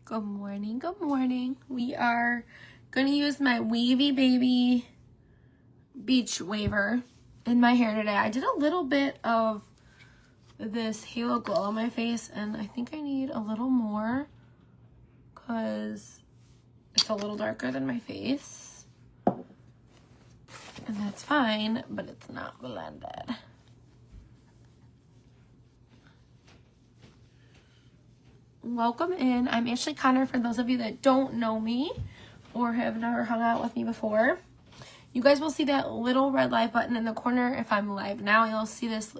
Good morning, good morning. We are going to use my Wavy Baby Beach Waver in my hair today. I did a little bit of this Halo Glow on my face, and I think I need a little more because it's a little darker than my face. And that's fine, but it's not blended. Welcome in. I'm Ashley Connor for those of you that don't know me or have never hung out with me before. You guys will see that little red live button in the corner. If I'm live now, you'll see this.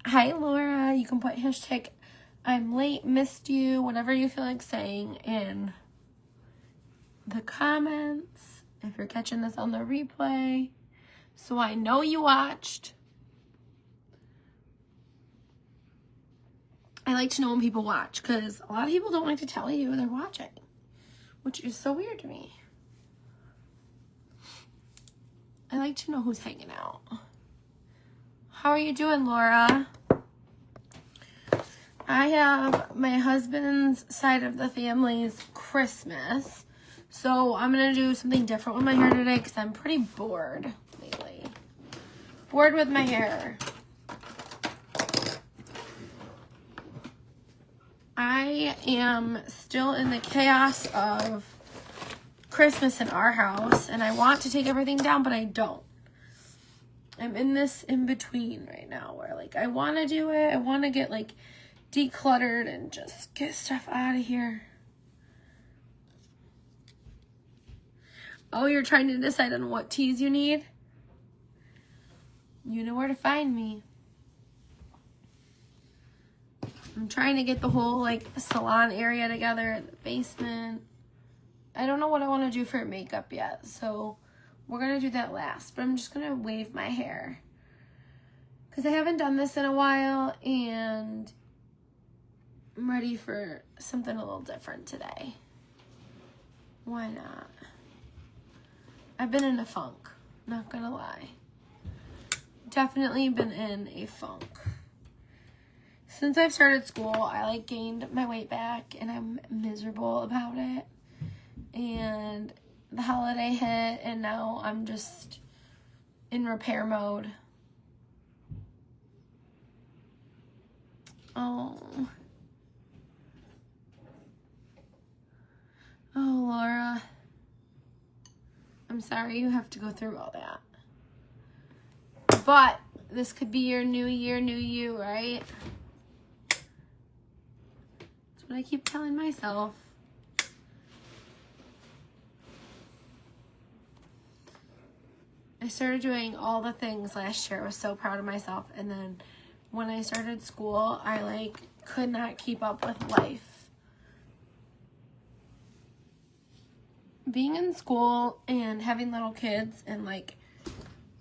Hi, Laura. You can put hashtag I'm late, missed you, whatever you feel like saying in the comments. If you're catching this on the replay, so I know you watched. I like to know when people watch because a lot of people don't like to tell you they're watching, which is so weird to me. I like to know who's hanging out. How are you doing, Laura? I have my husband's side of the family's Christmas, so I'm going to do something different with my hair today because I'm pretty bored lately. Bored with my hair. I am still in the chaos of Christmas in our house, and I want to take everything down, but I don't. I'm in this in-between right now where, like, I want to do it. I want to get, like, decluttered and just get stuff out of here. Oh, you're trying to decide on what teas you need? You know where to find me. I'm trying to get the whole, like, salon area together in the basement. I don't know what I want to do for makeup yet, so we're going to do that last. But I'm just going to wave my hair because I haven't done this in a while, and I'm ready for something a little different today. Why not? I've been in a funk, not going to lie. Definitely been in a funk. Since I've started school, I, like, gained my weight back, and I'm miserable about it. And the holiday hit, and now I'm just in repair mode. Oh, Laura. I'm sorry you have to go through all that. But this could be your new year, new you, right? I keep telling myself. I started doing all the things last year. I was so proud of myself. And then when I started school, I, like, could not keep up with life. Being in school and having little kids and, like,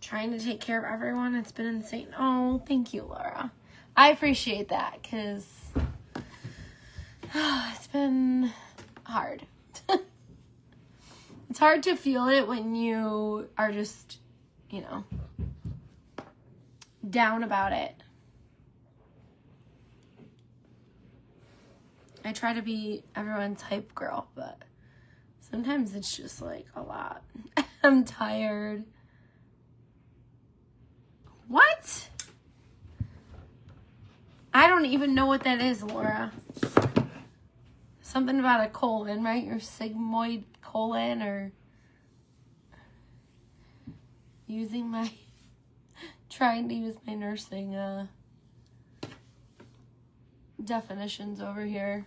trying to take care of everyone, it's been insane. Oh, thank you, Laura. I appreciate that because it's been hard. It's hard to feel it when you are just, you know, down about it. I try to be everyone's hype girl, but sometimes it's just, like, a lot. I'm tired. What? I don't even know what that is, Laura. Something about a colon, right? Your sigmoid colon, or trying to use my nursing definitions over here.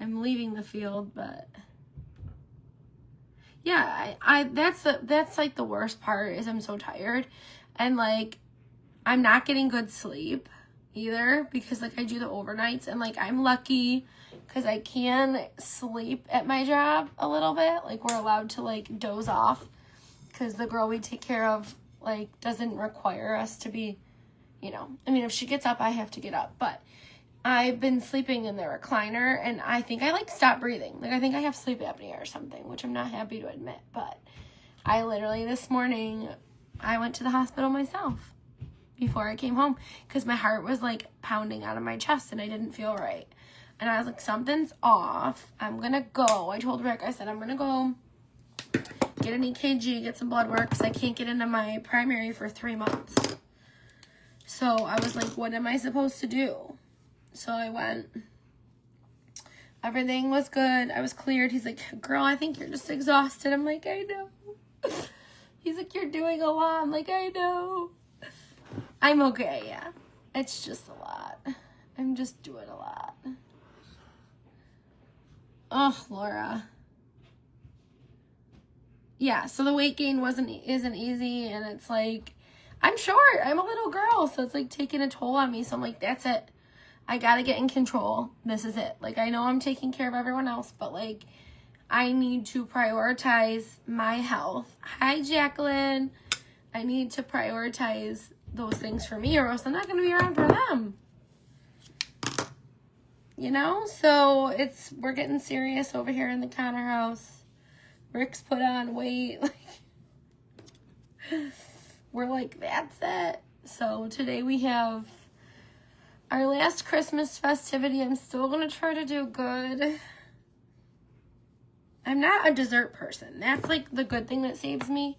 I'm leaving the field, but yeah, that's like the worst part is I'm so tired, and, like, I'm not getting good sleep either because, like, I do the overnights, and, like, I'm lucky because I can sleep at my job a little bit. Like, we're allowed to, like, doze off because the girl we take care of, like, doesn't require us to be, you know, I mean, if she gets up, I have to get up, but I've been sleeping in the recliner, and I think I, like, stopped breathing. Like, I think I have sleep apnea or something, which I'm not happy to admit, but I literally this morning, I went to the hospital myself. before I came home because my heart was like pounding out of my chest and I didn't feel right. And I was like, something's off. I'm going to go. I told Rick, I said, I'm going to go get an EKG, get some blood work because I can't get into my primary for 3 months. So I was like, what am I supposed to do? So I went. Everything was good. I was cleared. He's like, girl, I think you're just exhausted. I'm like, I know. He's like, you're doing a lot. I'm like, I know. I'm okay, yeah. It's just a lot. I'm just doing a lot. Oh, Laura. Yeah, so the weight gain isn't easy, and it's like, I'm short. I'm a little girl, so it's like taking a toll on me. So I'm like, that's it. I gotta get in control. This is it. Like, I know I'm taking care of everyone else, but like, I need to prioritize my health. Hi, Jacqueline. I need to prioritize those things for me, or else I'm not gonna be around for them. You know? So we're getting serious over here in the Connor house. Rick's put on weight. We're like, that's it. So today we have our last Christmas festivity. I'm still going to try to do good. I'm not a dessert person. That's like the good thing that saves me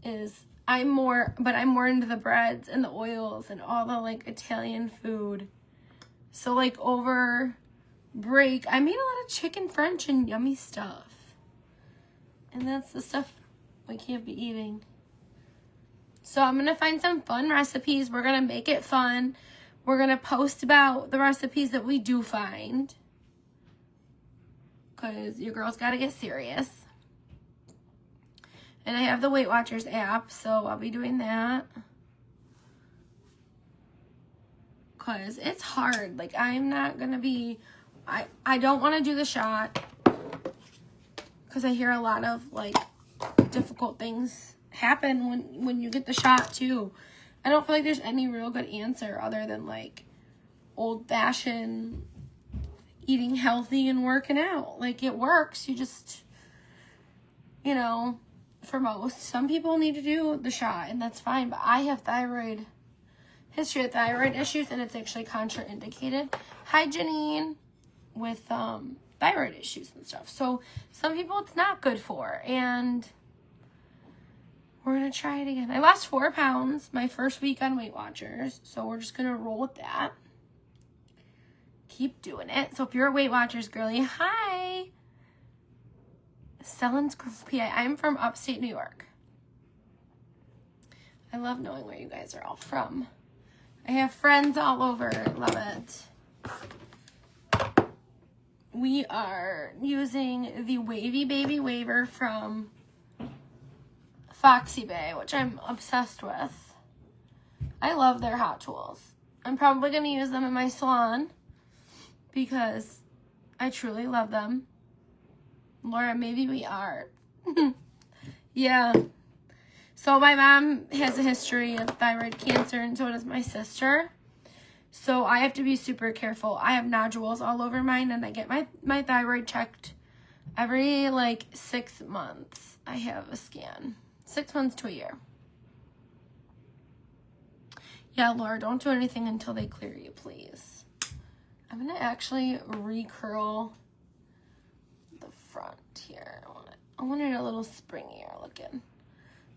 is I'm more into the breads and the oils and all the like Italian food. So like over break, I made a lot of chicken French and yummy stuff. And that's the stuff we can't be eating. So I'm going to find some fun recipes. We're going to make it fun. We're going to post about the recipes that we do find. Because your girl's got to get serious. And I have the Weight Watchers app, so I'll be doing that. Because it's hard. Like, I'm not going to be... I don't want to do the shot. Because I hear a lot of, like, difficult things happen when you get the shot, too. I don't feel like there's any real good answer other than, like, old-fashioned eating healthy and working out. Like, it works. You just, you know, for most. Some people need to do the shot, and that's fine. But I have history of thyroid issues, and it's actually contraindicated. Hi, Janine. With, thyroid issues and stuff. So some people it's not good for, and we're going to try it again. I lost 4 pounds my first week on Weight Watchers, so we're just going to roll with that. Keep doing it. So if you're a Weight Watchers girly, hi. Sellen's PI. I'm from upstate New York. I love knowing where you guys are all from. I have friends all over. Love it. We are using the Wavy Baby Waver from Foxy Bae, which I'm obsessed with. I love their hot tools. I'm probably going to use them in my salon because I truly love them. Laura, maybe we are. Yeah. So my mom has a history of thyroid cancer, and so does my sister. So I have to be super careful. I have nodules all over mine, and I get my thyroid checked every, like, 6 months. I have a scan. 6 months to a year. Yeah, Laura, don't do anything until they clear you, please. I'm going to actually recurl the front here. I want it a little springier looking.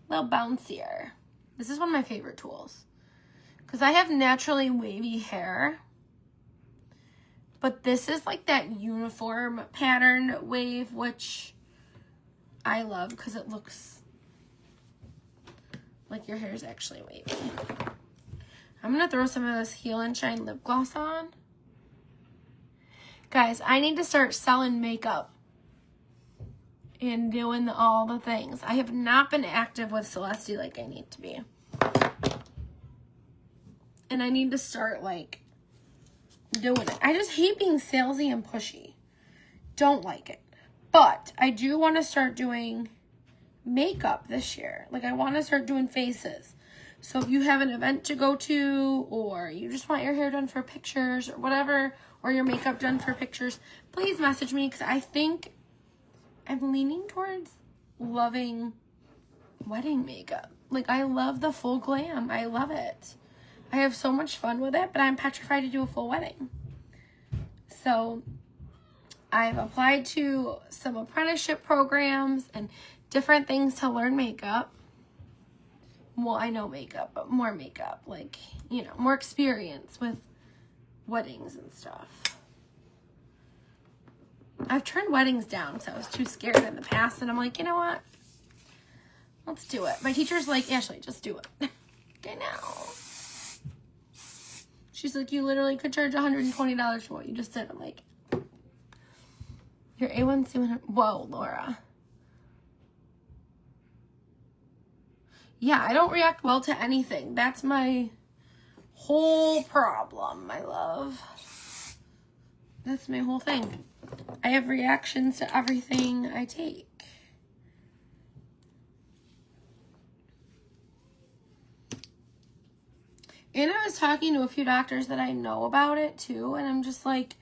A little bouncier. This is one of my favorite tools. Because I have naturally wavy hair. But this is like that uniform pattern wave, which I love because it looks like your hair is actually wavy. I'm going to throw some of this Heal and Shine lip gloss on. Guys, I need to start selling makeup and doing all the things. I have not been active with Celesty like I need to be. And I need to start, like, doing it. I just hate being salesy and pushy. Don't like it. But I do want to start doing makeup this year. Like, I want to start doing faces. So if you have an event to go to, or you just want your hair done for pictures, or whatever, or your makeup done for pictures, please message me, because I think I'm leaning towards loving wedding makeup. like, I love the full glam. I love it. I have so much fun with it, but I'm petrified to do a full wedding. So I've applied to some apprenticeship programs and different things to learn makeup. Well, I know makeup, but more makeup, like, you know, more experience with weddings and stuff. I've turned weddings down because I was too scared in the past, and I'm like, you know what? Let's do it. My teacher's like, Ashley, just do it. Okay, now. She's like, you literally could charge $120 for what you just did. I'm like, your A1C, whoa, Laura. Yeah, I don't react well to anything. That's my whole problem, my love. That's my whole thing. I have reactions to everything I take. And I was talking to a few doctors that I know about it too, and I'm just like,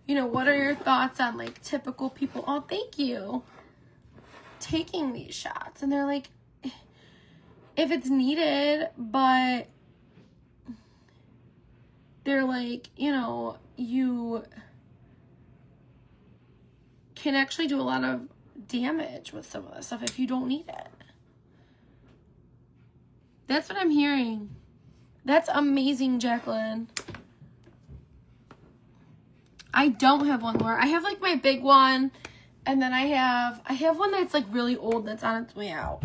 you know, what are your thoughts on like typical people? Oh, thank you. Taking these shots. And they're like, if it's needed, but they're like, you know, you can actually do a lot of damage with some of this stuff if you don't need it. That's what I'm hearing. That's amazing, Jacqueline. I don't have one more. I have like my big one, and then I have one that's like really old that's on its way out.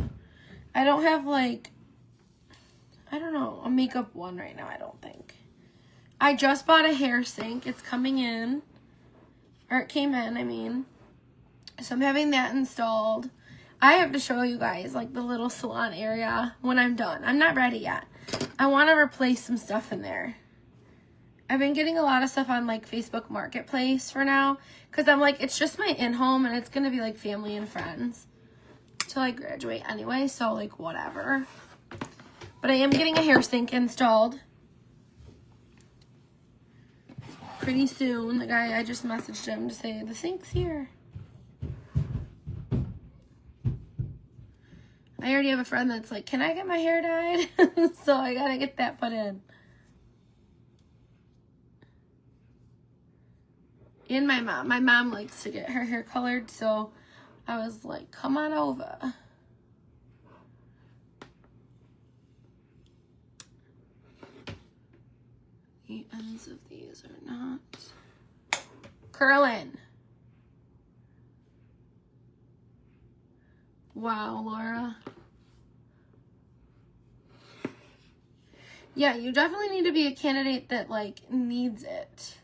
I don't have like, I don't know, a makeup one right now, I don't think. I just bought a hair sink. It's coming in, or it came in, I mean. So I'm having that installed. I have to show you guys like the little salon area when I'm done. I'm not ready yet. I want to replace some stuff in there. I've been getting a lot of stuff on like Facebook Marketplace for now, because I'm like, it's just my in-home and it's going to be like family and friends till I graduate anyway, so like whatever. But I am getting a hair sink installed pretty soon. The guy, I just messaged him to say the sink's here. I already have a friend that's like, can I get my hair dyed? So I gotta get that put in. And my mom likes to get her hair colored, so I was like, come on over. The ends of these are not curling. Wow, Laura. Yeah, you definitely need to be a candidate that like needs it.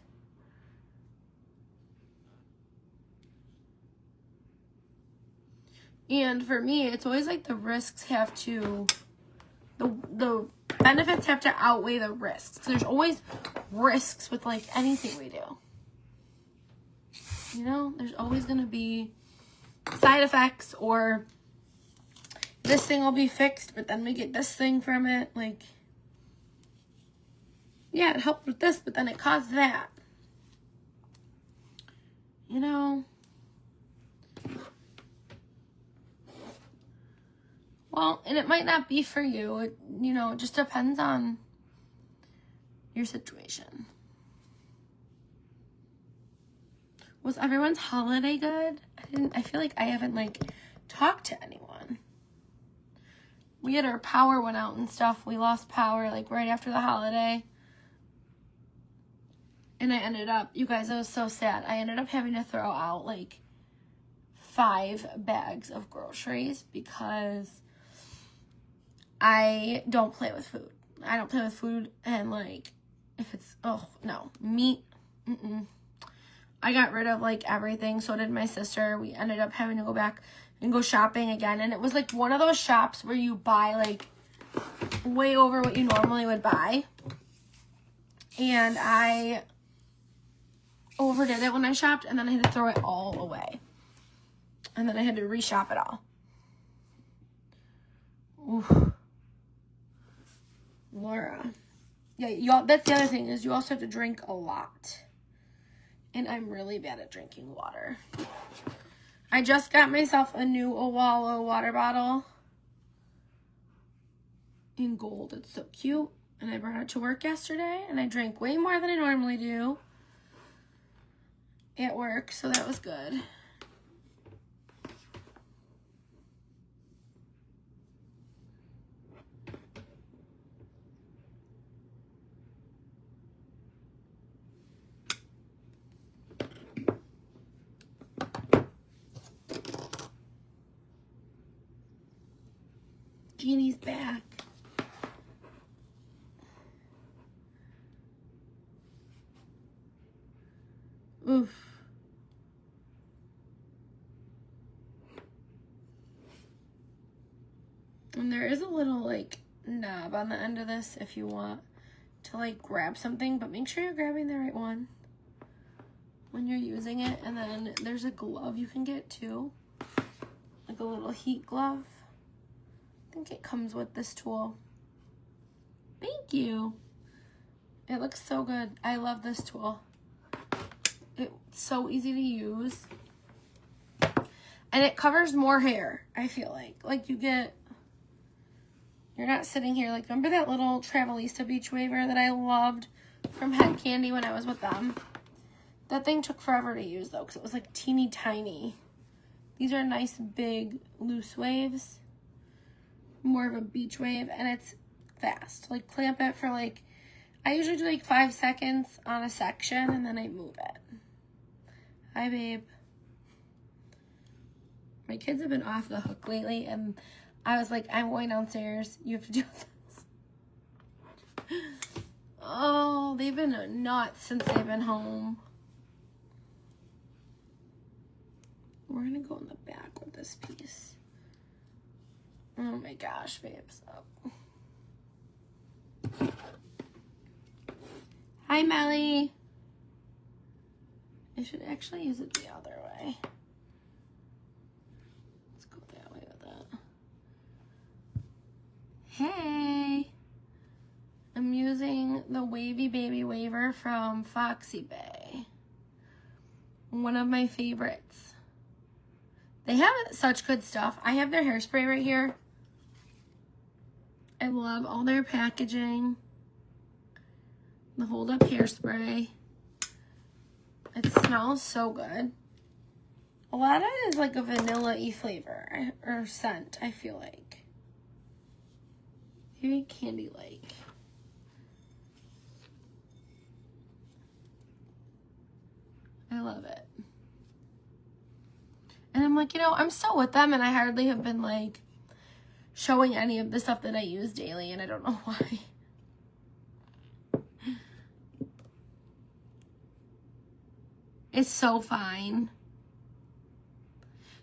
And for me, it's always like the risks have to, the benefits have to outweigh the risks. There's always risks with like anything we do. You know, there's always going to be side effects, or this thing will be fixed, but then we get this thing from it. Like, yeah, it helped with this, but then it caused that. You know? Well, and it might not be for you. It, you know, it just depends on your situation. Was everyone's holiday good? I feel like I haven't like talked to anyone. We had our power went out and stuff. We lost power like right after the holiday. And I ended up, you guys, I was so sad. I ended up having to throw out like 5 bags of groceries because I don't play with food. I don't play with food, and like if it's, oh no, meat, I got rid of like everything. So did my sister. We ended up having to go back and go shopping again, and it was like one of those shops where you buy like way over what you normally would buy, and I overdid it when I shopped, and then I had to throw it all away, and then I had to reshop it all. Oof. Laura. Yeah, y'all, that's the other thing, is you also have to drink a lot. And I'm really bad at drinking water. I just got myself a new Owalo water bottle. in gold. It's so cute. And I brought it to work yesterday, and I drank way more than I normally do at work, so that was good. Jeannie's back. Oof. And there is a little like knob on the end of this if you want to like grab something, but make sure you're grabbing the right one when you're using it. And then there's a glove you can get too, like a little heat glove. I think it comes with this tool. Thank you. It looks so good. I love this tool. It's so easy to use. And it covers more hair, I feel like. Like you're not sitting here. Like, remember that little Travelista beach waver that I loved from Head Candy when I was with them? That thing took forever to use though, because it was like teeny tiny. These are nice big loose waves. More of a beach wave, and it's fast. Like, clamp it for like, I usually do like 5 seconds on a section, and then I move it. Hi, babe. My kids have been off the hook lately, and I was like, I'm going downstairs. You have to do this. Oh, they've been nuts since they've been home. We're gonna go in the back with this piece. Oh my gosh, babes. Oh. Hi, Melly. I should actually use it the other way. Let's go that way with it. Hey. I'm using the Wavy Baby Waver from Foxy Bae. One of my favorites. They have such good stuff. I have their hairspray right here. I love all their packaging. The hold up hairspray. It smells so good. A lot of it is like a vanilla-y flavor or scent, I feel like. Very candy-like. I love it. And I'm like, you know, I'm still with them, and I hardly have been like showing any of the stuff that I use daily, and I don't know why. It's so fine.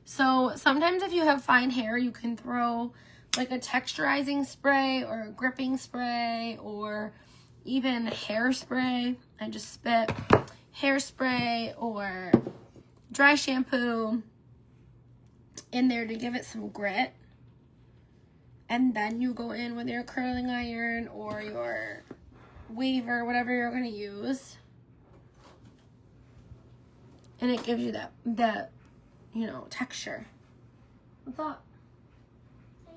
So sometimes if you have fine hair, you can throw like a texturizing spray or a gripping spray or even hairspray. I just spit hairspray or dry shampoo in there to give it some grit. And then you go in with your curling iron or your waver, whatever you're going to use. And it gives you that, you know, texture. What's up? Hey.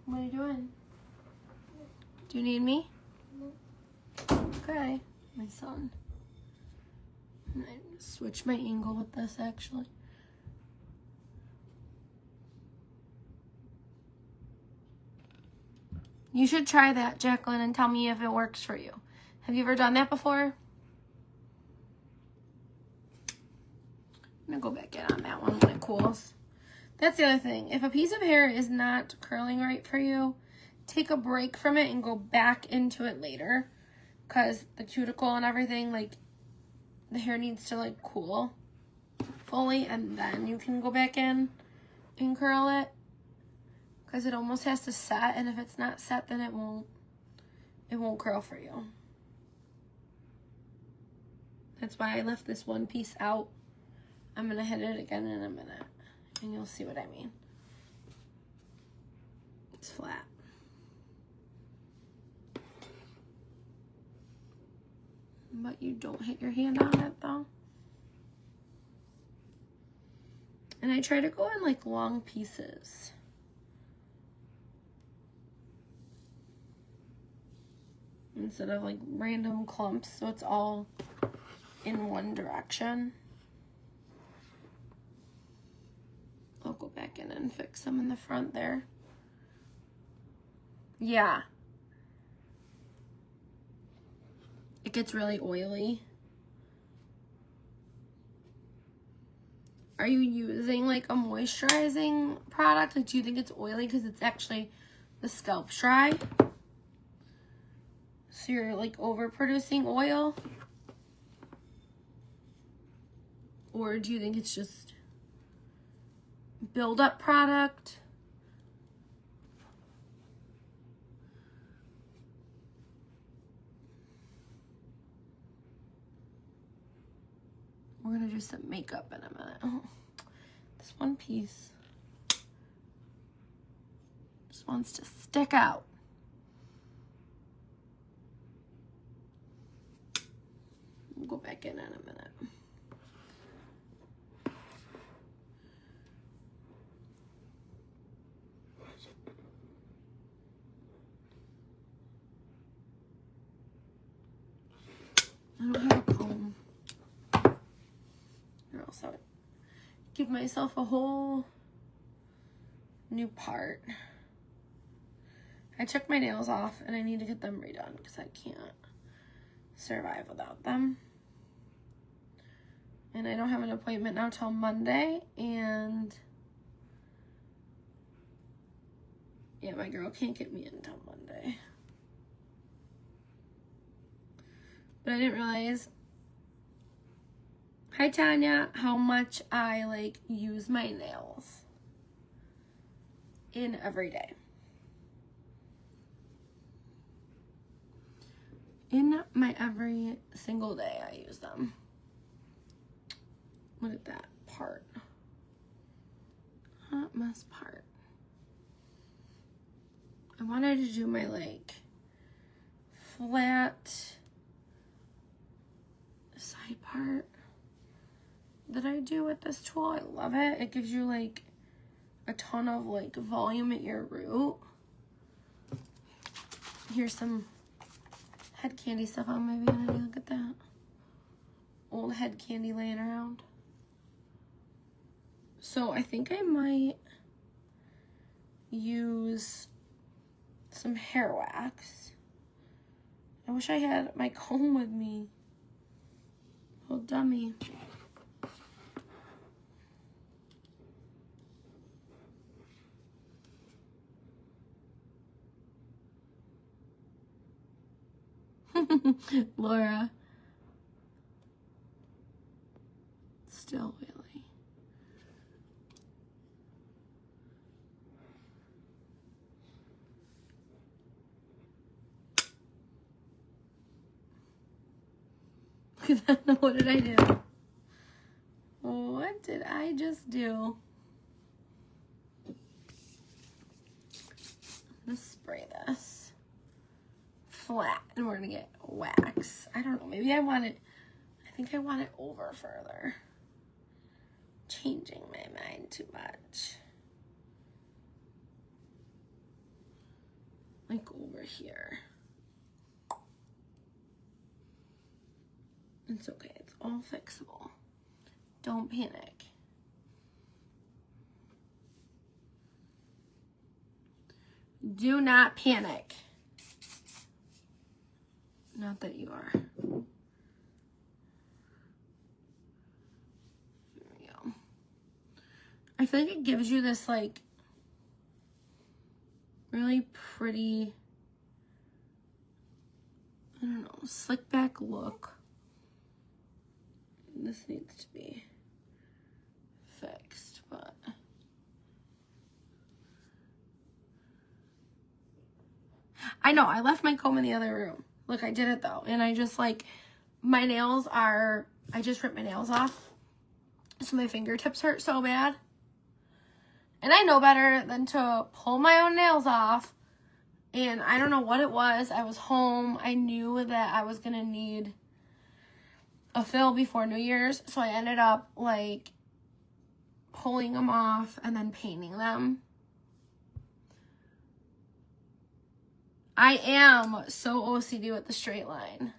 What are you doing? Do you need me? No. Okay, my son. I'm gonna switch my angle with this actually. You should try that, Jacqueline, and tell me if it works for you. Have you ever done that before? I'm gonna go back in on that one when it cools. That's the other thing. If a piece of hair is not curling right for you, take a break from it and go back into it later. Because the cuticle and everything, like, the hair needs to, like, cool fully. And then you can go back in and curl it. Because it almost has to set. And if it's not set, then it won't curl for you. That's why I left this one piece out. I'm going to hit it again in a minute. And you'll see what I mean. It's flat. But you don't hit your hand on it though. And I try to go in like long pieces. instead of like random clumps, so it's all in one direction. I'll go back in and fix them in the front there. Yeah. It gets really oily. Are you using like a moisturizing product? Like, do you think it's oily because it's actually the scalp dry? So you're like overproducing oil? Or do you think it's just build-up product? We're gonna do some makeup in a minute. Oh, this one piece just wants to stick out. We'll go back in a minute. I don't have a comb. Or else I would give myself a whole new part. I took my nails off and I need to get them redone because I can't survive without them. And I don't have an appointment now till Monday, and yeah, my girl can't get me in till Monday. But I didn't realize, hi Tanya, how much I like use my nails in every day. In my every single day I use them. Look at that part. Hot mess part. I wanted to do my like flat side part that I do with this tool. I love it. It gives you like a ton of like volume at your root. Here's some head candy stuff I'm maybe gonna do. Look at that. Old head candy laying around. So I think I might use some hair wax. I wish I had my comb with me. Oh, dummy. Laura. Still oily. What did I do? What did I just do? I'm gonna spray this flat and we're gonna get wax. I don't know, maybe I want it, I think I want it over further. Changing my mind too much. Like over here. It's okay, it's all fixable. Don't panic. Do not panic. Not that you are. Here we go. I feel like it gives you this like really pretty, I don't know, slick back look. This needs to be fixed, but I know I left my comb in the other room. Look, I did it though, and I just like, my nails are, I just ripped my nails off, so my fingertips hurt so bad, and I know better than to pull my own nails off. And I don't know what it was. I was home. I knew that I was gonna need a fill before New Year's, so I ended up like pulling them off and then painting them. I am so OCD with the straight line.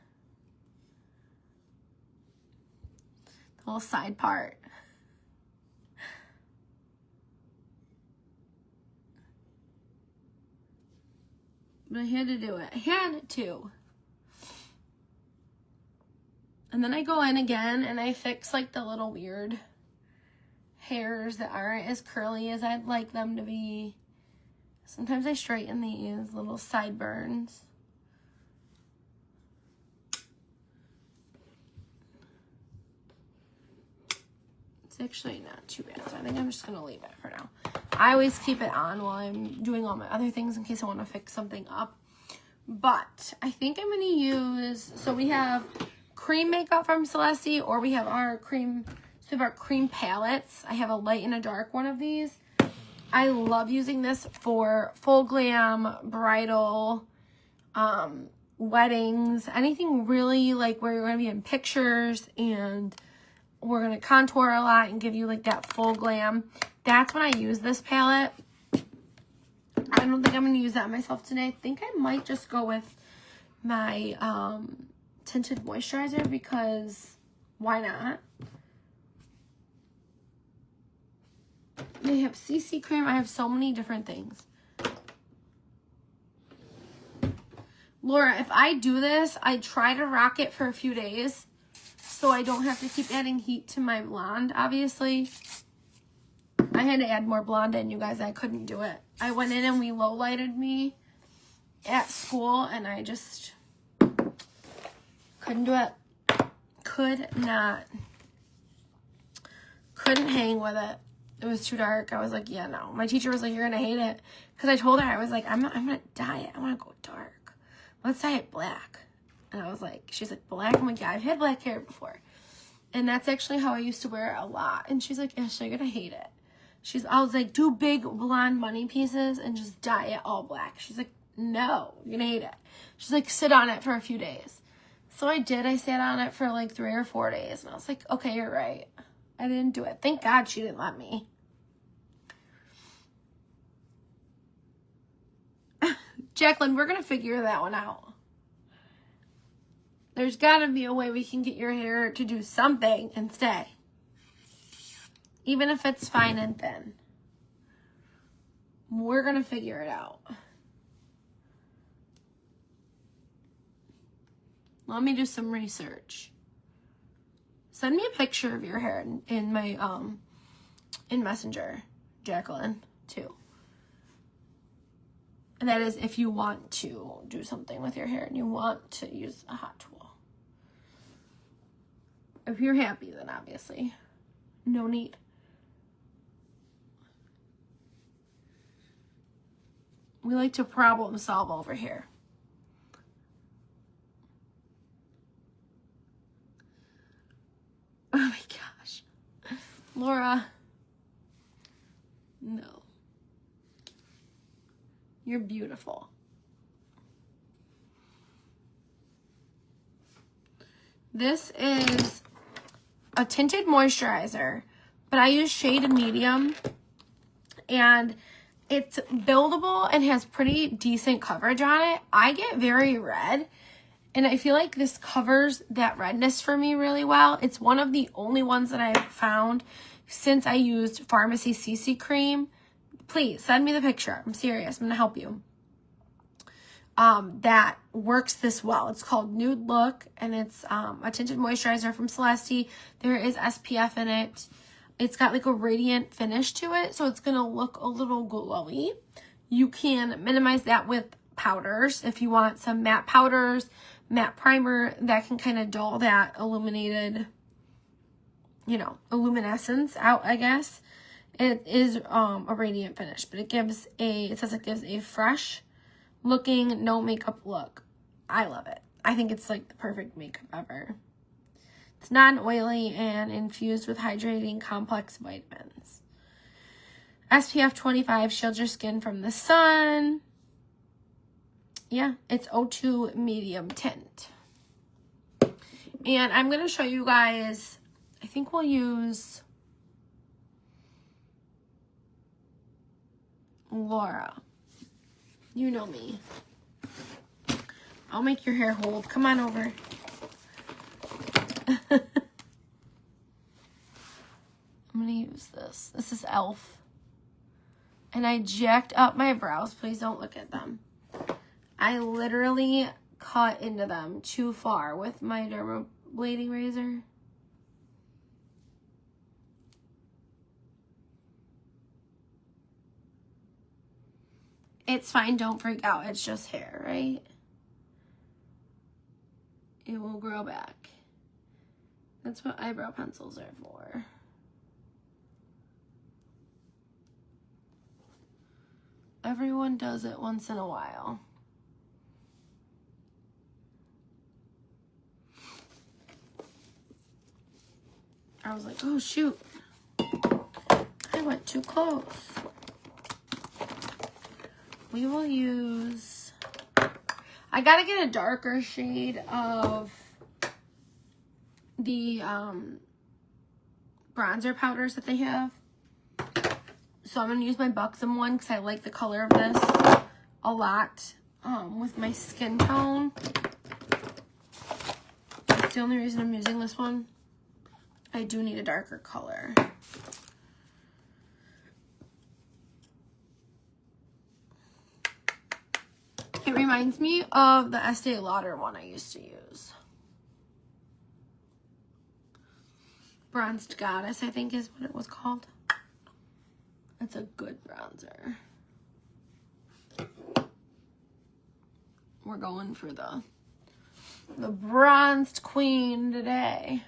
The little side part. But I had to do it. I had to. And then I go in again and I fix like the little weird hairs that aren't as curly as I'd like them to be. Sometimes I straighten these little sideburns. It's actually not too bad, so I think I'm just going to leave it for now. I always keep it on while I'm doing all my other things in case I want to fix something up. But I think I'm going to use, so we have cream makeup from Celesty, or we have our cream, so we have our cream palettes. I have a light and a dark one of these. I love using this for full glam, bridal, weddings, anything really like where you're going to be in pictures and we're going to contour a lot and give you like that full glam. That's when I use this palette. I don't think I'm going to use that myself today. I think I might just go with my tinted moisturizer because why not? They have CC cream. I have so many different things. Laura, if I do this, I try to rock it for a few days so I don't have to keep adding heat to my blonde, obviously. I had to add more blonde in, you guys. I couldn't do it. I went in and we low lighted me at school and I just couldn't do it. Could not. Couldn't hang with it. It was too dark. I was like, yeah, no. My teacher was like, you're going to hate it. Because I told her, I was like, I'm going to dye it. I want to go dark. Let's dye it black. And I was like, she's like, black? I'm like, yeah, I've had black hair before. And that's actually how I used to wear it a lot. And she's like, Ashley, you're going to hate it. I was like, do big blonde money pieces and just dye it all black. She's like, no, you're going to hate it. She's like, sit on it for a few days. So I did. I sat on it for like 3 or 4 days. And I was like, okay, you're right. I didn't do it. Thank God she didn't let me. Jacqueline, we're going to figure that one out. There's got to be a way we can get your hair to do something and stay. Even if it's fine and thin. We're going to figure it out. Let me do some research. Send me a picture of your hair in my in Messenger, Jacqueline, too. And that is if you want to do something with your hair and you want to use a hot tool. If you're happy, then obviously, no need. We like to problem solve over here. Oh my gosh. Laura. No. You're beautiful. This is a tinted moisturizer, but I use shade medium. And it's buildable and has pretty decent coverage on it. I get very red. And I feel like this covers that redness for me really well. It's one of the only ones that I've found since I used Pharmacy CC cream. Please send me the picture. I'm serious. I'm going to help you. That works this well. It's called Nude Look, and it's a tinted moisturizer from Celesty. There is SPF in it. It's got like a radiant finish to it, so it's going to look a little glowy. You can minimize that with powders if you want some matte powders, matte primer that can kind of dull that illuminated, you know, luminescence out, I guess. It is a radiant finish, but it gives it says it gives a fresh looking, no makeup look. I love it. I think it's like the perfect makeup ever. It's non-oily and infused with hydrating complex vitamins. SPF 25 shields your skin from the sun. Yeah, it's O2 medium tint. And I'm going to show you guys, I think we'll use Laura. You know me. I'll make your hair hold. Come on over. I'm gonna use this. This is Elf. And I jacked up my brows. Please don't look at them. I literally cut into them too far with my dermablading razor. It's fine, don't freak out. It's just hair, right? It will grow back. That's what eyebrow pencils are for. Everyone does it once in a while. I was like, oh shoot. I went too close. We will use, I gotta get a darker shade of the bronzer powders that they have. So I'm gonna use my Buxom one because I like the color of this a lot with my skin tone. That's the only reason I'm using this one. I do need a darker color. It reminds me of the Estee Lauder one I used to use. Bronzed Goddess, I think is what it was called. It's a good bronzer. We're going for the bronzed queen today.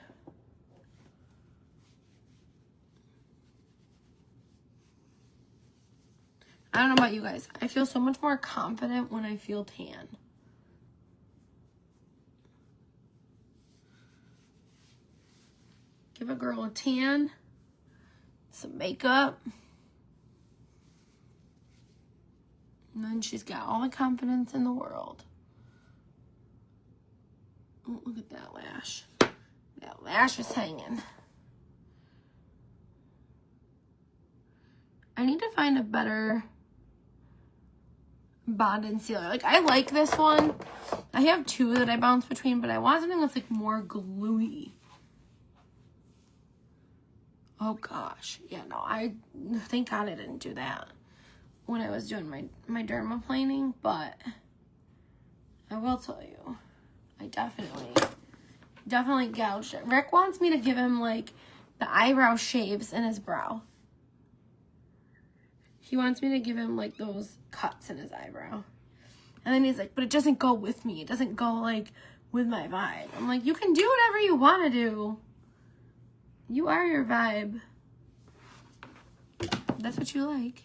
I don't know about you guys. I feel so much more confident when I feel tan. Give a girl a tan, some makeup, and then she's got all the confidence in the world. Oh, look at that lash. That lash is hanging. I need to find a better bond and sealer. Like, I like this one. I have two that I bounce between, but I want something that's like more gluey. Oh gosh. Yeah, no, thank God I didn't do that when I was doing my dermaplaning, but I will tell you, I definitely gouged it. Rick wants me to give him like the eyebrow shaves in his brow. He wants me to give him like those cuts in his eyebrow. And then he's like, but it doesn't go with me. It doesn't go like with my vibe. I'm like, you can do whatever you want to do. You are your vibe. That's what you like.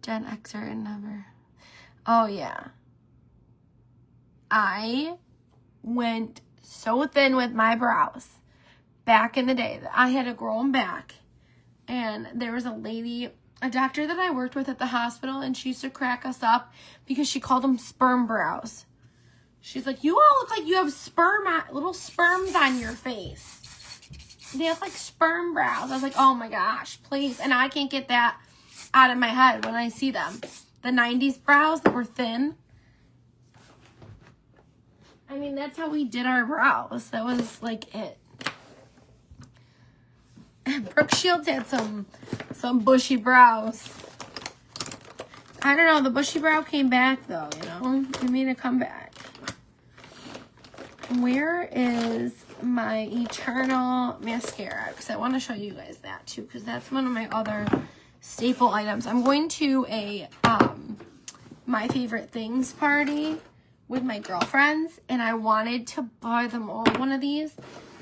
Gen Xer and never. Oh yeah. I went so thin with my brows back in the day that I had to grow them back. And there was a doctor that I worked with at the hospital, and she used to crack us up because she called them sperm brows. She's like, you all look like you have little sperms on your face. They have like sperm brows. I was like, oh my gosh, please. And I can't get that out of my head when I see them. The 90s brows that were thin. I mean, that's how we did our brows. That was like it. Brooke Shields had some bushy brows. I don't know. The bushy brow came back though, you know. It made a comeback. Where is my Eternal mascara? Because I want to show you guys that too, because that's one of my other staple items. I'm going to a My Favorite Things party with my girlfriends, and I wanted to buy them all one of these,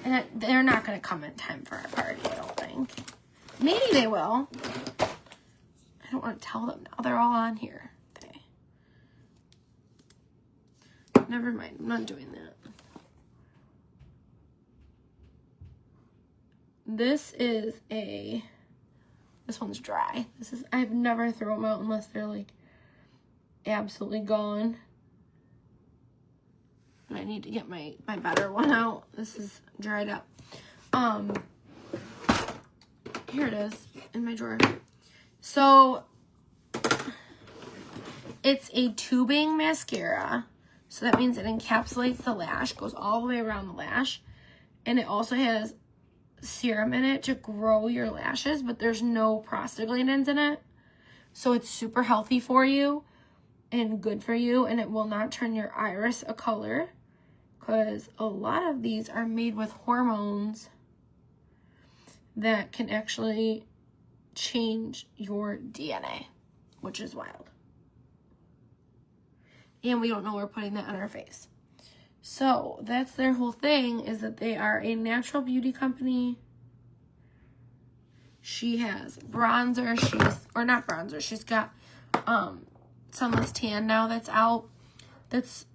and they're not going to come in time for our party, I don't think. Maybe they will. I don't want to tell them now. They're all on here. Okay. Never mind. I'm not doing that. This one's dry. I've never thrown them out unless they're like absolutely gone. But I need to get my better one out. This is dried up. Here it is in my drawer. So It's a tubing mascara. So that means it encapsulates the lash, goes all the way around the lash. And it also has serum in it to grow your lashes, but there's no prostaglandins in it. So it's super healthy for you and good for you, and it will not turn your iris a color, because a lot of these are made with hormones that can actually change your DNA, which is wild. And we don't know we're putting that on our face. So that's their whole thing, is that they are a natural beauty company. She has bronzer, she's got Sunless Tan now that's out, that's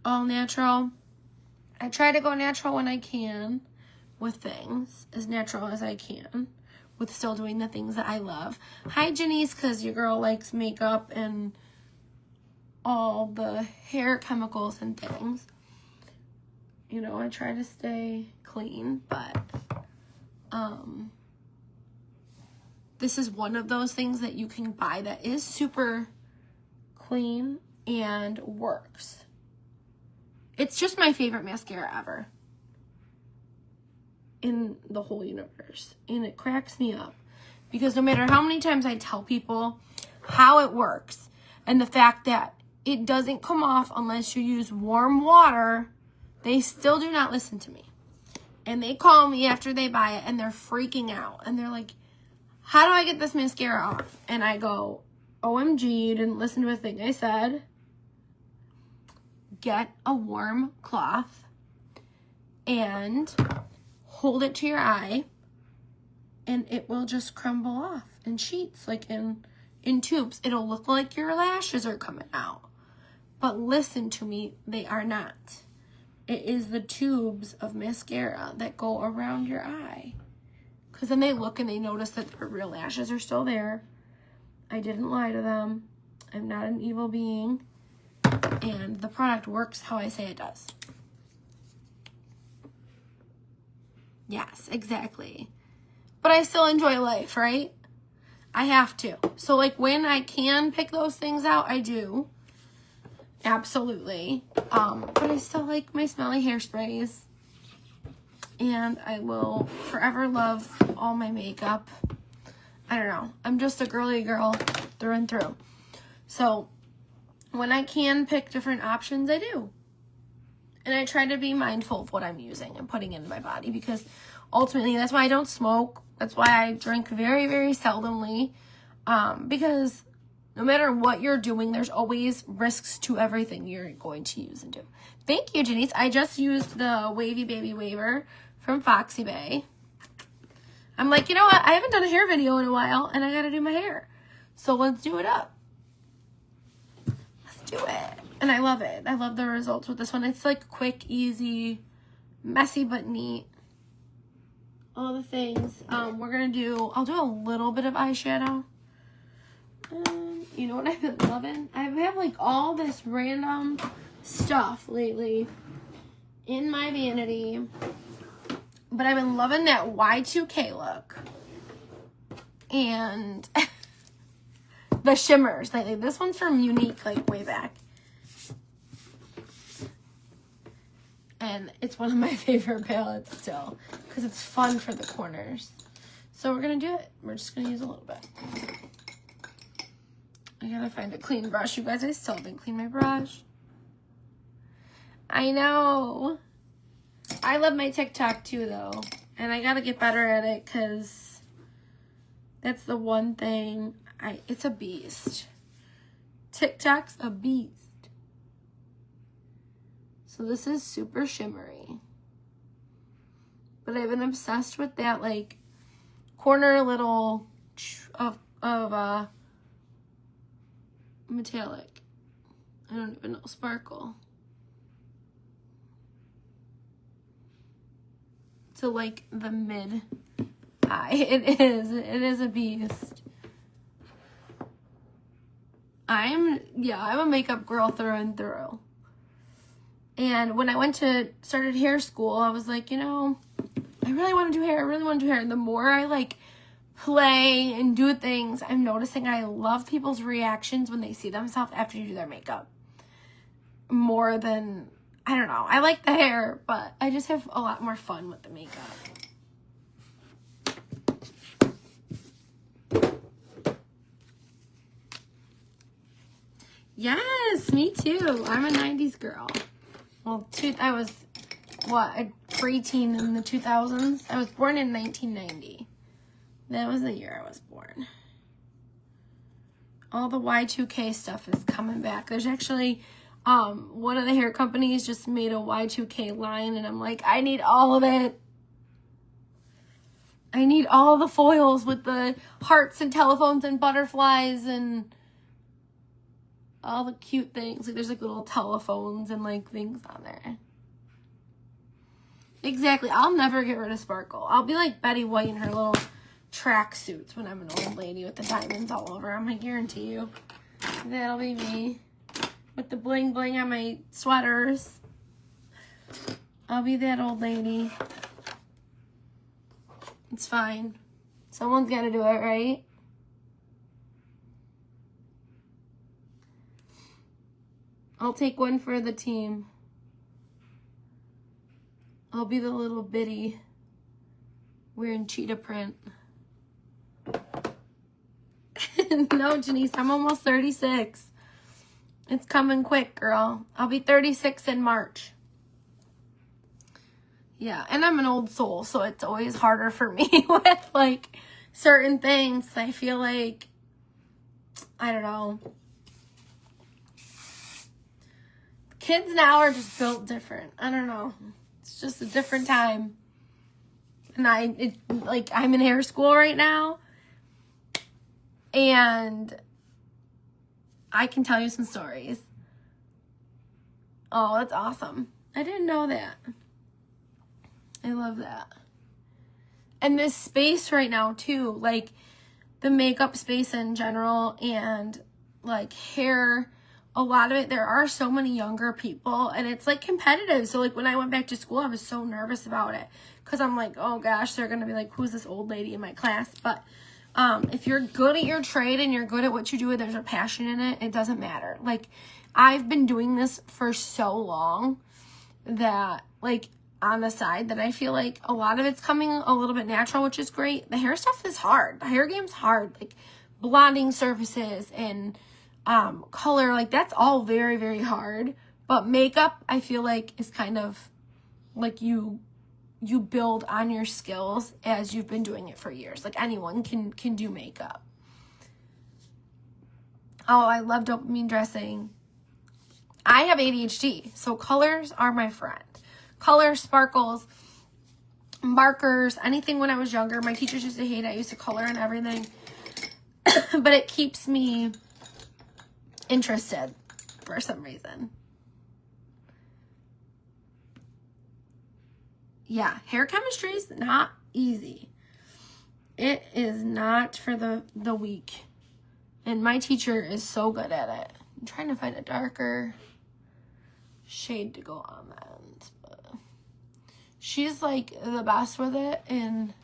all natural. I try to go natural when I can with things, as natural as I can, with still doing the things that I love. Hi, Janice, because your girl likes makeup and all the hair chemicals and things. You know, I try to stay clean, but this is one of those things that you can buy that is super clean and works. It's just my favorite mascara ever in the whole universe. And it cracks me up, because no matter how many times I tell people how it works and the fact that it doesn't come off unless you use warm water, they still do not listen to me. And they call me after they buy it and they're freaking out. And they're like, how do I get this mascara off? And I go, OMG, you didn't listen to a thing I said. Get a warm cloth and hold it to your eye, and it will just crumble off in sheets, like in tubes. It'll look like your lashes are coming out. But listen to me, they are not. It is the tubes of mascara that go around your eye. Because then they look and they notice that their real lashes are still there. I didn't lie to them. I'm not an evil being. And the product works how I say it does. Yes, exactly. But I still enjoy life, right? I have to. So, like, when I can pick those things out, I do. Absolutely. But I still like my smelly hairsprays. And I will forever love all my makeup. I don't know. I'm just a girly girl through and through. So, when I can pick different options, I do. And I try to be mindful of what I'm using and putting into my body, because ultimately that's why I don't smoke. That's why I drink very, very seldomly. Because no matter what you're doing, there's always risks to everything you're going to use and do. Thank you, Janice. I just used the Wavy Baby Waver from Foxy Bae. I'm like, you know what? I haven't done a hair video in a while, and I got to do my hair. So let's do it up. Let's do it. And I love it. I love the results with this one. It's like quick, easy, messy, but neat. All the things. I'll do a little bit of eyeshadow. You know what I've been loving? I have like all this random stuff lately in my vanity. But I've been loving that Y2K look. And the shimmers lately. This one's from Unique, like way back. And it's one of my favorite palettes still, because it's fun for the corners. So we're going to do it. We're just going to use a little bit. I gotta find a clean brush. You guys, I still haven't cleaned my brush. I know. I love my TikTok too, though. And I gotta get better at it, because that's the one thing. It's a beast. TikTok's a beast. So this is super shimmery. But I've been obsessed with that, like, corner little of metallic. I don't even know. Sparkle. To, like, the mid eye. It is a beast. I'm a makeup girl through and through. And when I started hair school, I was like, you know, I really want to do hair. And the more I, like, play and do things, I'm noticing I love people's reactions when they see themselves after you do their makeup. More than, I don't know. I like the hair, but I just have a lot more fun with the makeup. Yes, me too. I'm a 90s girl. Well, I was, what, a preteen in the 2000s? I was born in 1990. That was the year I was born. All the Y2K stuff is coming back. There's actually, one of the hair companies just made a Y2K line, and I'm like, I need all of it. I need all the foils with the hearts and telephones and butterflies and all the cute things. Like, there's like little telephones and like things on there. Exactly. I'll never get rid of sparkle. I'll be like Betty White in her little track suits when I'm an old lady with the diamonds all over. I'm gonna guarantee you. That'll be me. With the bling bling on my sweaters. I'll be that old lady. It's fine. Someone's gotta do it, right? I'll take one for the team. I'll be the little bitty wearing cheetah print. No, Janice, I'm almost 36. It's coming quick, girl. I'll be 36 in March. Yeah, and I'm an old soul, so it's always harder for me with, like, certain things. I feel like, I don't know. Kids now are just built different. I don't know. It's just a different time. And I'm in hair school right now. And I can tell you some stories. Oh, that's awesome. I didn't know that. I love that. And this space right now too, like the makeup space in general and like hair, a lot of it, there are so many younger people and it's like competitive. So like when I went back to school, I was so nervous about it because I'm like, oh gosh, they're going to be like, who's this old lady in my class? But if you're good at your trade and you're good at what you do, there's a passion in it, it doesn't matter. Like, I've been doing this for so long that, like, on the side that I feel like a lot of it's coming a little bit natural, which is great. The hair stuff is hard. The hair game's hard. Like, blonding surfaces and color, like, that's all very, very hard. But makeup, I feel like, is kind of like you build on your skills as you've been doing it for years. Like anyone can do makeup. Oh, I love dopamine dressing. I have ADHD, so colors are my friend. Colors, sparkles, markers, anything when I was younger. My teachers used to hate it. I used to color and everything. But it keeps me interested for some reason. Yeah, hair chemistry is not easy. It is not for the weak. And my teacher is so good at it. I'm trying to find a darker shade to go on that end. But she's like the best with it. And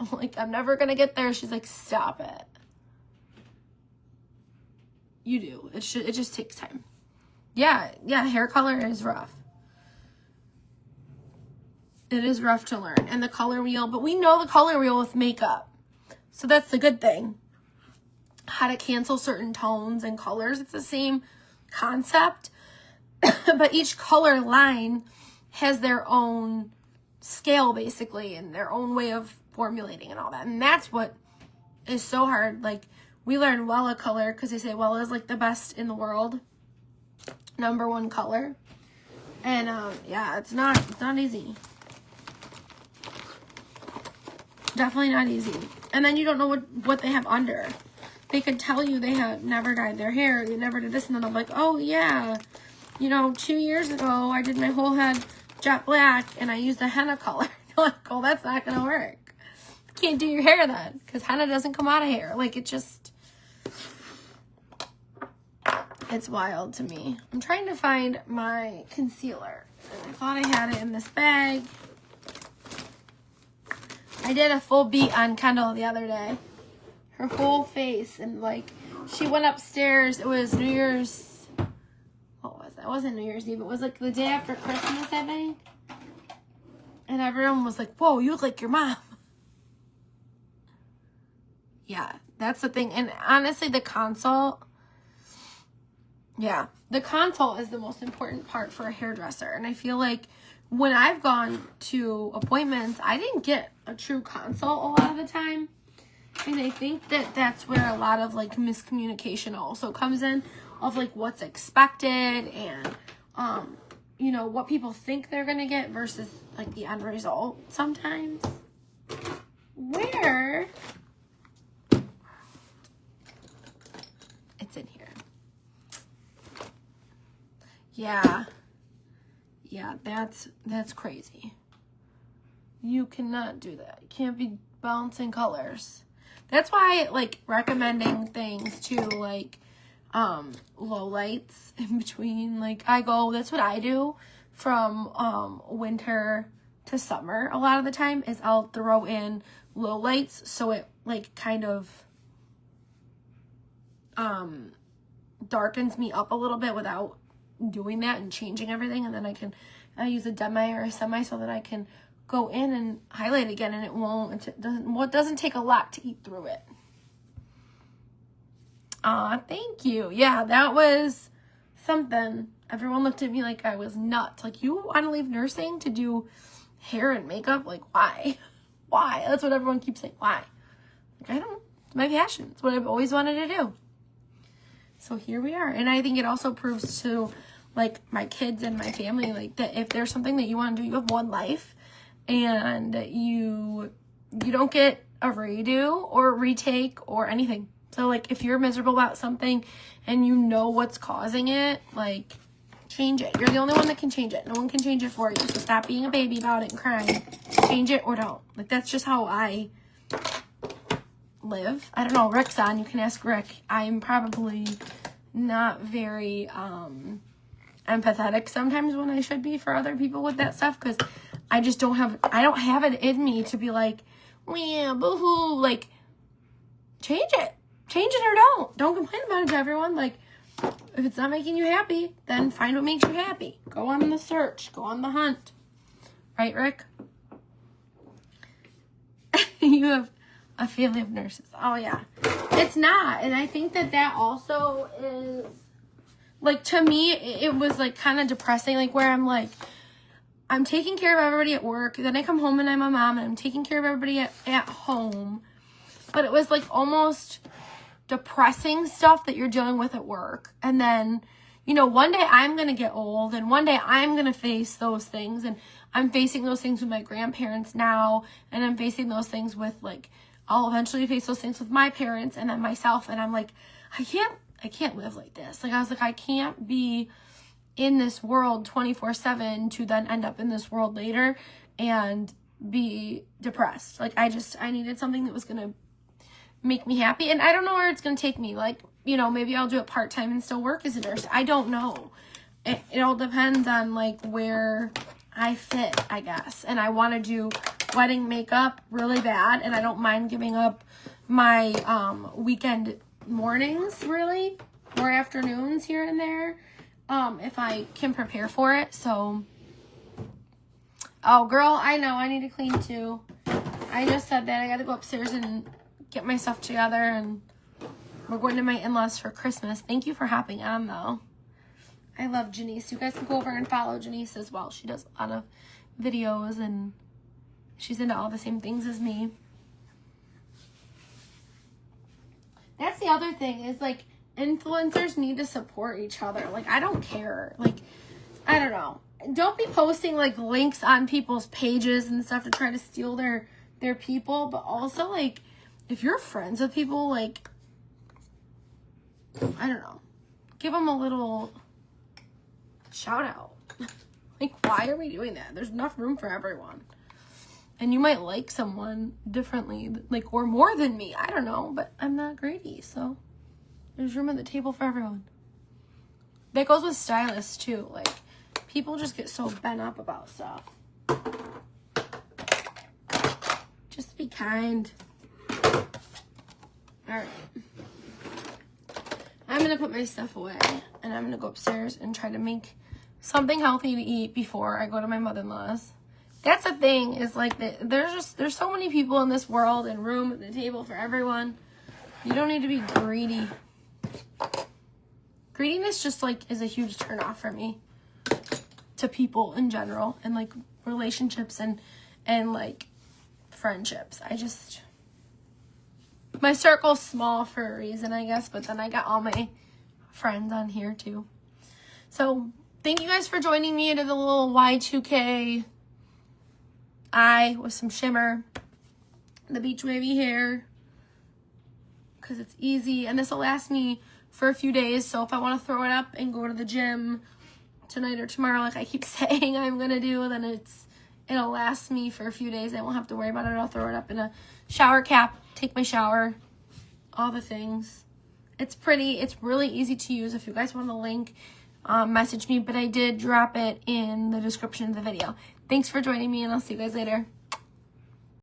I'm like, I'm never going to get there. She's like, stop it. You do. It just takes time. Yeah, hair color is rough. It is rough to learn. And the color wheel, but we know the color wheel with makeup. So that's the good thing. How to cancel certain tones and colors. It's the same concept. But each color line has their own scale, basically, and their own way of formulating and all that. And that's what is so hard. Like, we learn Wella color because they say Wella is like the best in the world. #1 color. And yeah, it's not easy. Definitely not easy. And then you don't know what they have under. They could tell you they had never dyed their hair, they never did this, and then I'm like, oh yeah, 2 years ago I did my whole head jet black and I used a henna color. You're like, oh, that's not gonna work. You can't do your hair then, because henna doesn't come out of hair. Like, it's wild to me. I'm trying to find my concealer. And I thought I had it in this bag. I did a full beat on Kendall the other day. Her whole face, and like, she went upstairs. It was New Year's, what was that? It wasn't New Year's Eve. It was like the day after Christmas, I think. And everyone was like, whoa, you look like your mom. Yeah, that's the thing. And honestly, the consult, yeah, the consult is the most important part for a hairdresser. And I feel like when I've gone to appointments, I didn't get a true consult a lot of the time. And I think that that's where a lot of like miscommunication also comes in, of like what's expected and, you know, what people think they're going to get versus like the end result sometimes. Where? It's in here. Yeah. Yeah, that's crazy. You cannot do that. You can't be balancing colors. That's why, like, recommending things to, like, low lights in between. Like, that's what I do from winter to summer a lot of the time, is I'll throw in low lights so it, like, kind of darkens me up a little bit without doing that and changing everything. And then I use a demi or a semi so that I can go in and highlight again, and it doesn't take a lot to eat through it. Thank you. Yeah, that was something. Everyone looked at me like I was nuts. Like, you want to leave nursing to do hair and makeup? Like, why? Why? That's what everyone keeps saying. Why? Like, I don't, it's my passion. It's what I've always wanted to do. So here we are. And I think it also proves to, like, my kids and my family, like, that if there's something that you want to do, you have one life. And you don't get a redo or retake or anything. So, like, if you're miserable about something and you know what's causing it, like, change it. You're the only one that can change it. No one can change it for you. So stop being a baby about it and crying. Change it or don't. Like, that's just how I live. I don't know. Rick's on. You can ask Rick. I'm probably not very empathetic sometimes when I should be for other people with that stuff, because I just don't have it in me to be like, yeah, boo-hoo. Like, change it. Change it or don't. Don't complain about it to everyone. Like, if it's not making you happy, then find what makes you happy. Go on the search. Go on the hunt. Right, Rick? You have a family of nurses. Oh, yeah. It's not. And I think that also is, like, to me, it was, like, kind of depressing. Like, where I'm, like, I'm taking care of everybody at work. Then I come home and I'm a mom and I'm taking care of everybody at home. But it was, like, almost depressing stuff that you're dealing with at work. And then, you know, one day I'm going to get old and one day I'm going to face those things. And I'm facing those things with my grandparents now. And I'm facing those things with, like, I'll eventually face those things with my parents and then myself. And I'm like, I can't live like this. Like, I was like, I can't be in this world 24/7 to then end up in this world later and be depressed. Like, I needed something that was going to make me happy. And I don't know where it's going to take me. Like, you know, maybe I'll do it part-time and still work as a nurse. I don't know. It all depends on, like, where I fit, I guess. And I want to do wedding makeup really bad. And I don't mind giving up my weekend mornings, really, or afternoons here and there, if I can prepare for it. So, oh, girl, I know. I need to clean, too. I just said that. I got to go upstairs and get my stuff together, and we're going to my in-laws for Christmas. Thank you for hopping on, though. I love Janice. You guys can go over and follow Janice as well. She does a lot of videos, and she's into all the same things as me. That's the other thing, is, like, influencers need to support each other. Like, I don't care. Like, I don't know. Don't be posting, like, links on people's pages and stuff to try to steal their people, but also, like, if you're friends with people, like, I don't know, give them a little shout out. Like, why are we doing that? There's enough room for everyone. And you might like someone differently, like, or more than me. I don't know, but I'm not greedy, so there's room at the table for everyone. That goes with stylists, too. Like, people just get so bent up about stuff. Just be kind. Alright. I'm going to put my stuff away, and I'm going to go upstairs and try to make something healthy to eat before I go to my mother-in-law's. That's the thing, is like, there's so many people in this world and room at the table for everyone. You don't need to be greedy. Greediness just, like, is a huge turnoff for me to people in general, and, like, relationships and like, friendships. My circle's small for a reason, I guess, but then I got all my friends on here, too. So, thank you guys for joining me into the little Y2K eye with some shimmer, the beach wavy hair, because it's easy, and this will last me for a few days. So if I want to throw it up and go to the gym tonight or tomorrow, like I keep saying I'm gonna do, then it'll last me for a few days. I won't have to worry about it. I'll throw it up in a shower cap, take my shower, all the things. It's pretty. It's really easy to use. If you guys want the link, message me, but I did drop it in the description of the video. Thanks for joining me, and I'll see you guys later.